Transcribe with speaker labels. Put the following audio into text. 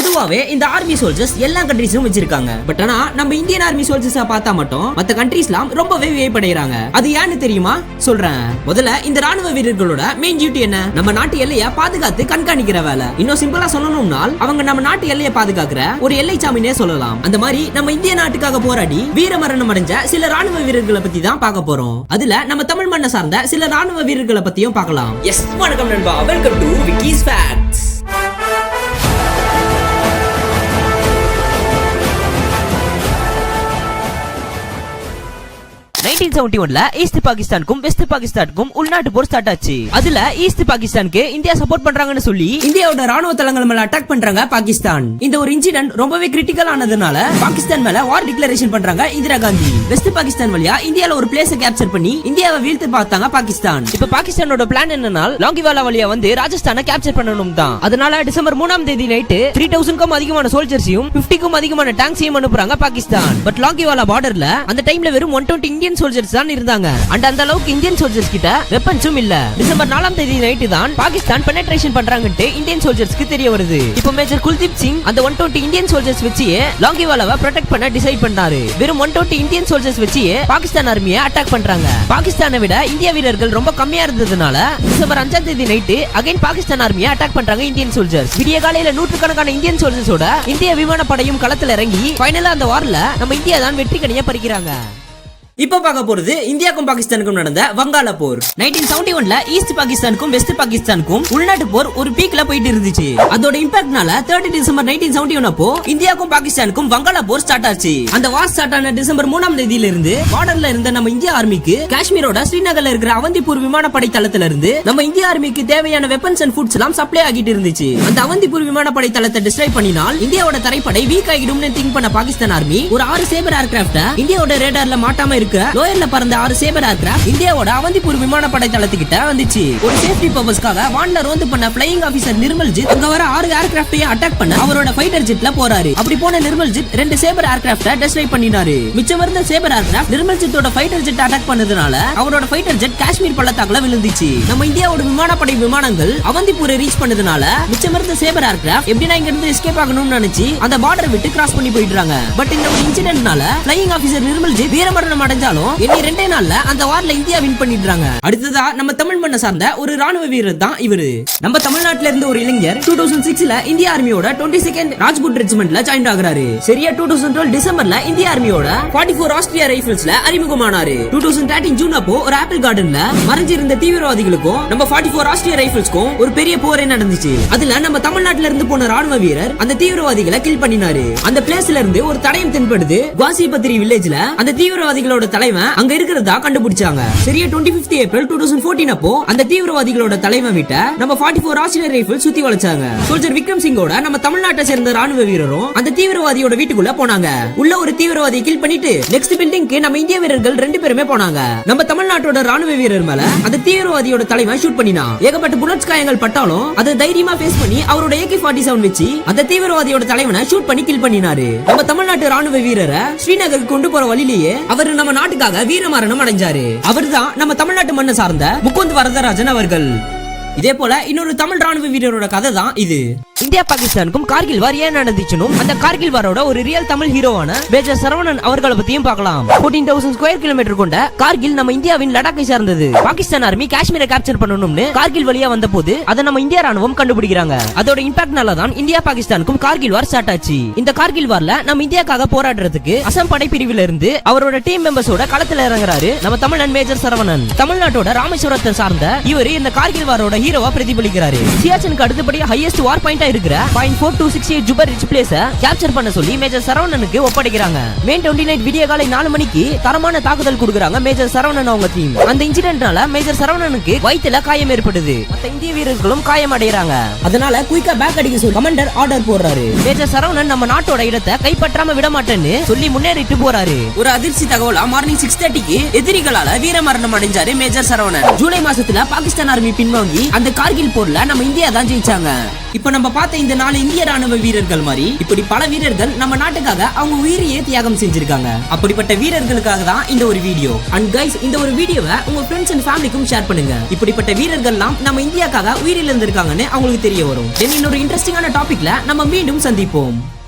Speaker 1: பொதுவாவே இந்த army soldiers எல்லா கண்ட்ரீஸும் வச்சிருக்காங்க. பட் ஆனா நம்ம இந்தியன் ஆர்மி சோல்ஜர்ஸா பார்த்தா மட்டும் மத்த கண்ட்ரீஸ்லாம் ரொம்பவே வியப்படைறாங்க. அது ஏன்னு தெரியுமா? சொல்றேன். முதல்ல இந்த ராணுவ வீரர்களோட மெயின் டியூட்டி என்ன? நம்ம நாட்டு எல்லையை பாதுகாத்து கண்காணிக்கிற வேலை. இன்னும் சிம்பிளா சொல்லணும்னா அவங்க நம்ம நாட்டு எல்லையை பாதுகாக்கிற ஒரு எல்லை சாமினே சொல்லலாம். அந்த மாதிரி நம்ம இந்திய நாட்டுக்காக போராடி வீரமரணம் அடைஞ்ச சில ராணுவ வீரர்களை பத்தி தான் பார்க்க போறோம். அதுல நம்ம தமிழ் மண்ணை சார்ந்த சில ராணுவ வீரர்களை பத்தியும் பார்க்கலாம். எஸ், வணக்கம் நண்பா, welcome to Vicky's facts. East பாகிஸ்தானுக்கும் வெஸ்ட் பாகிஸ்தானுக்கும் உள்நாட்டு போர் ஸ்டார்ட் ஆச்சு. அதுல ஈஸ்ட் பாகிஸ்தானுக்கு இந்தியா சப்போர்ட் பண்றாங்கன்னு சொல்லி இந்தியாவோட ராணுவ தளங்கள் மேல அட்டாக் பண்றாங்க பாகிஸ்தான். இந்த ஒரு இன்சிடென்ட் ரொம்பவே கிரிட்டிக்கல் ஆனதுனால பாகிஸ்தான் மேல வார் டிக்ளரேஷன் பண்றாங்க இந்திரா காந்தி. வெஸ்ட் பாகிஸ்தான் வழியா இந்தியால ஒரு பிளேஸை கேப்சர் பண்ணி இந்தியாவை வீழ்த்து பார்த்தாங்க பாகிஸ்தான். இப்ப பாகிஸ்தானோட பிளான் என்னன்னா லாங்கிவாலா வழியா வந்து ராஜஸ்தானை கேப்சர் பண்ணணும் தான். அதனால டிசம்பர் 3ஆம் தேதி நைட் 3000க்கும் அதிகமான சோல்ஜர்ஸையும் 50க்கும் அதிகமான டாங்க்ஸையும் அனுப்புறாங்க பாகிஸ்தான். பட் லாங்கிவாலா பார்டர்ல அந்த டைம்ல வெறும் 120 இந்தியன் சோல்ஜர்ஸ் தான் இருந்தாங்க. அண்ட் அந்த அளவுக்கு இந்தியன் சோல்ஜர்ஸ் கிட்ட வெப்பன்ஸும் இல்ல. டிசம்பர் 4ஆம் தேதி நைட் தான் பாகிஸ்தான் பெனட்ரேஷன் பண்றாங்கன்னு இந்தியன் சோல்ஜர்ஸ்க்கு தெரிய வருது. இப்போ மேஜர் குல்தீப் சிங் அந்த 120 இந்தியன் சோல்ஜர்ஸ் வச்சு லாங்கிவாலாவை ப்ரொடெக்ட் பண்ண டிசைட் பண்ணாரு. வெறும் 120 இந்தியன் சோல்ஜர்ஸ் வச்சு பாகிஸ்தான் ஆர்மியை அட்டாக் பண்றாங்க. பாகிஸ்தானை விட இந்திய வீரர்கள் ரொம்ப கம்மியா இருந்ததுனால டிசம்பர் 5ஆம் தேதி நைட் அகைன் பாகிஸ்தான் ஆர்மியை அட்டாக் பண்றாங்க இந்தியன் சோல்ஜர்ஸ். விடிய காலையில நூற்றுக்கணக்கான இந்தியன் சோல்ஜர்ஸோட இந்திய விமானப்படையும் களத்துல இறங்கி ஃபைனலா அந்த வார்ல நம்ம இந்தியா தான் வெற்றி கனியை பறிக்கிறாங்க. இப்ப பார்க்க போறது இந்தியாவுக்கும் பாகிஸ்தானுக்கும் நடந்த வங்காள போர். 1971ல ஈஸ்ட் பாகிஸ்தானுக்கும் வெஸ்ட் பாகிஸ்தானுக்கும் உள்நாட்டு போர் ஒரு பீக்ல போயிட்டு இருந்துச்சு. அதோட இம்பாக்ட்னால 30 டிசம்பர் 1971 அப்போ இந்தியாவுக்கும் பாகிஸ்தானுக்கும் வங்காள போர் ஸ்டார்ட் ஆச்சு. அந்த வார் ஸ்டார்ட் ஆன டிசம்பர் 3ஆம் தேதியில இருந்து பார்டர்ல இருந்த நம்ம இந்திய ஆர்மிக்கு காஷ்மீரோட ஸ்ரீநகர்ல இருக்கிற அவந்திப்பூர் விமானப்படை தளத்துல இருந்து நம்ம இந்திய ஆர்மிக்கு தேவையான வெப்பன்ஸ் அண்ட் ஃபுட்ஸ் எல்லாம் சப்ளை ஆகிட்டு இருந்துச்சு. அந்த அவந்திப்பூர் விமானப்படை தளத்தை டிஸ்ட்ராய் பண்ணினால் இந்தியாவோட தரைப்படை வீக் ஆகிடும்னு திங்க் பண்ண பாகிஸ்தான் ஆர்மி ஒரு 6 சேபர் ஏர்கிராஃப்ட இந்தியாவோட ரேடார்ல மாட்டாம இருக்க லோயர்ல பறந்த 6 சேபர் ஏர்கிராஃப்ட் இந்தியாவோட அவந்திப்பூர் விமானப்படை தளத்துக்கிட்ட வந்துச்சு. ஒரு சேஃப்டி பர்பஸ்க்காக வான்ல ரோந்து பண்ண ஃளையிங் ஆபீசர் நிர்மல்ஜித் அங்க வர 6 ஏர்கிராஃப்டையும் அட்டாக் பண்ண அவரோட ஃபைட்டர் ஜெட்ல போறாரு. அப்படி போன நிர்மல்ஜித் 2 சேபர் ஏர்கிராஃப்ட டிஸ்ட்ராய் பண்ணினாரு. மிச்சம் இருந்த சேபர் ஏர்கிராஃப்ட் நிர்மல்ஜித்தோட ஃபைட்டர் ஜெட் அட்டாக் பண்ணதுனால அவரோட ஃபைட்டர் ஜெட் காஷ்மீர் பள்ளத்தாக்குல விழுந்துச்சு. நம்ம இந்தியாவோட விமானப்படை விமானங்கள் அவந்திப்பூரை ரீச் பண்ணதுனால மிச்சம் இருந்த சேபர் ஏர்கிராஃப்ட் எப்படினா இங்க இருந்து எஸ்கேப் ஆகணும்னு நினைச்சு அந்த பார்டர் விட்டு கிராஸ் பண்ணி போயிடுறாங்க. பட் இந்த ஒரு இன்சிடென்ட்னால ஃளையிங் ஆபீசர் நிர்மல்ஜித் வீரமரணம் அடைஞ்சாலும் இன்னி 2 நாள்ல அந்த வார்ல இந்தியா வின் பண்ணிடுறாங்க. அடுத்ததா நம்ம தமிழ் மண்ணை சார்ந்த ஒரு ராணுவ வீரர் தான் இவரு. நம்ம தமிழ்நாட்டுல இருந்து ஒரு இளைஞர் 2006ல இந்திய ஆர்மியோட 22nd ராஜ்குட் ரெஜிமெண்ட்ல ஜாயின் ஆகுறாரு. சரியா 2012 டிசம்பர்ல இந்திய ஆர்மியோட 44 ஆஸ்திரியா ரைபிள்ஸ்ல அறிமுகமானாரு. 2013 ஜூன் அப்போ ஒரு ஆப்பிள் கார்டன்ல மறைஞ்சிருந்த தீவிரவாதிகளுக்கும் நம்ம 44 ஆஸ்திரியா ரைபிள்ஸ்க்கும் ஒரு பெரிய போரே நடந்துச்சு. அதுல நம்ம தமிழ்நாட்டுல இருந்து போன ராணுவ வீரர் அந்த தீவிரவாதிகளை கில் பண்ணினாரு. அந்த பிளேஸ்ல இருந்து ஒரு தடயம் தென்படுது. குவாசிபத்திரி வில்லேஜ்ல அந்த தீவிரவாதிகளோட தலைவன் அங்க இருக்கிறதா கண்டுபிடிச்சாங்க. சரியா 25 ஏப்ரல் 2014 அப்போ அந்த தீவிரவாதிகளோட தலைவன் விட்ட நம்ம 44 ஆஸ்திரேலிய ரைபிள் சுத்தி வளைச்சாங்க. சோல்ஜர் விக்ரம் சிங்கோட நம்ம தமிழ்நாட்டை சேர்ந்த ராணுவ வீரரும் அந்த தீவிரவாதியோட வீட்டுக்குள்ள போனாங்க. உள்ள ஒரு தீவிரவாதியை கில் பண்ணிட்டு நெக்ஸ்ட் பில்டிங்க்கு நம்ம இந்திய வீரர்கள் 2 பேருமே போனாங்க. நம்ம தமிழ்நாட்டோட ராணுவ வீரர் மேல அந்த தீவிரவாதியோட தலைவன் ஷூட் பண்ணினா. ஏகப்பட்ட புல்லட்ஸ் காயங்கள் பட்டாலும் அதை தைரியமா ஃபேஸ் பண்ணி அவரோட AK-47 வச்சு அந்த தீவிரவாதியோட தலைவனை ஷூட் பண்ணி கில் பண்ணினாரு. நம்ம தமிழ்நாட்டு ராணுவ வீரரை ஸ்ரீநகருக்கு கொண்டு போற வழியிலேயே அவர் நம்ம நாட்டுக்காக வீரமரணம் அடைஞ்சாரு. அவர்தான் நம்ம தமிழ்நாட்டு மண்ணை சார்ந்த முகுந்த் வரதராஜன் அவர்கள். இதே போல இன்னொரு தமிழ் ராணுவ வீரரோட கதை தான் இது. இந்தியா பாகிஸ்தானுக்கும் கார்கில் வார் ஏன் நடந்துச்சுனும் அந்த கார்கில் வாரோட ஒரு ரியல் தமிழ் ஹீரோவான மேஜர் சரவணன் அவர்களை பத்தியும் பார்க்கலாம். 14,000 ஸ்கொயர் கிலோமீட்டர் கொண்ட கார்கில் நம்ம இந்தியாவின் லடாக்கை சார்ந்தது. பாகிஸ்தான் ஆர்மி காஷ்மீரை கேப்சர் பண்ணணும்னு கார்கில் வழியா வந்த போது அதை நம்ம இந்திய ராணுவம் கண்டுபிடிக்கிறாங்க. அதோட இம்பாக்ட்னால தான் இந்தியா பாகிஸ்தானுக்கும் கார்கில் வார் ஸ்டார்ட் ஆச்சு. இந்த கார்கில் வார்ல நம்ம இந்தியாக்காக போராடுறதுக்கு அசாம் படைப்பிரிவுல இருந்து அவரோட டீம் மெம்பர்ஸோட களத்துல இறங்குறாரு நம்ம தமிழன் மேஜர் சரவணன். தமிழ்நாட்டோட ராமேஸ்வரத்தை சார்ந்த இவர் இந்த கார்கில் வாரோட ஹீரோவா பிரதிபலிக்கிறாரு. சியாச்சனுக்கு அடுத்தபடி ஹையஸ்ட் வார் பாயிண்டா இருக்கிற 0.4268 ஜுபர் ரிச் பிளேஸ கேப்சர் பண்ண சொல்லி மேஜர் சரவணனுக்கு ஒப்படைக்கிறாங்க. மே 29 விடிய காலை 4 மணிக்கு தரமான தாக்குதல் கொடுக்கறாங்க மேஜர் சரவணன் அவங்க டீம். அந்த இன்சிடென்ட்னால மேஜர் சரவணனுக்கு வயித்துல காயம் ஏற்படுது. மத்த இந்திய வீரர்களும் காயம் அடையறாங்க. அதனால குயிக்கா பேக் அடிக்க சொல்லி கமாண்டர் ஆர்டர் போடுறாரு. மேஜர் சரவணன் நம்ம நாட்டோட இடத்தை கைப்பற்றாம விட மாட்டேன்னு சொல்லி முன்னேறிட்டு போறாரு. ஒரு அதிர்ச்சி தகவலா மார்னிங் 6:30க்கு எதிரிகளால வீரமரணம் அடைஞ்சாரு மேஜர் சரவணன். ஜூலை மாசத்துல பாகிஸ்தான் ஆர்மி பின்வாங்கி அந்த கார்கில் போர்ல நம்ம இந்தியா தான் ஜெயிச்சாங்க. இப்ப நம்ம பார்த்த இந்த 4 இந்திய ராணுவ வீரர்கள் மாதிரி இப்படி பல வீரர்கள் நம்ம நாட்டுக்காக அவங்க உயிரையே தியாகம் செஞ்சிருக்காங்க. அப்படிப்பட்ட வீரர்களுக்காக தான் இந்த ஒரு வீடியோ. அண்ட் கைஸ், இந்த ஒரு வீடியோவை உங்க ஃப்ரெண்ட்ஸ் அண்ட் ஃபேமிலிக்கும் ஷேர் பண்ணுங்க. இப்படிப்பட்ட வீரர்கள்லாம் நம்ம இந்தியாக்காக உயிரிழந்திருக்காங்கன்னு அவங்களுக்கு தெரிய வரும். இன்னொரு இன்ட்ரெஸ்டிங்கான டாபிக்ல நம்ம மீண்டும் சந்திப்போம்.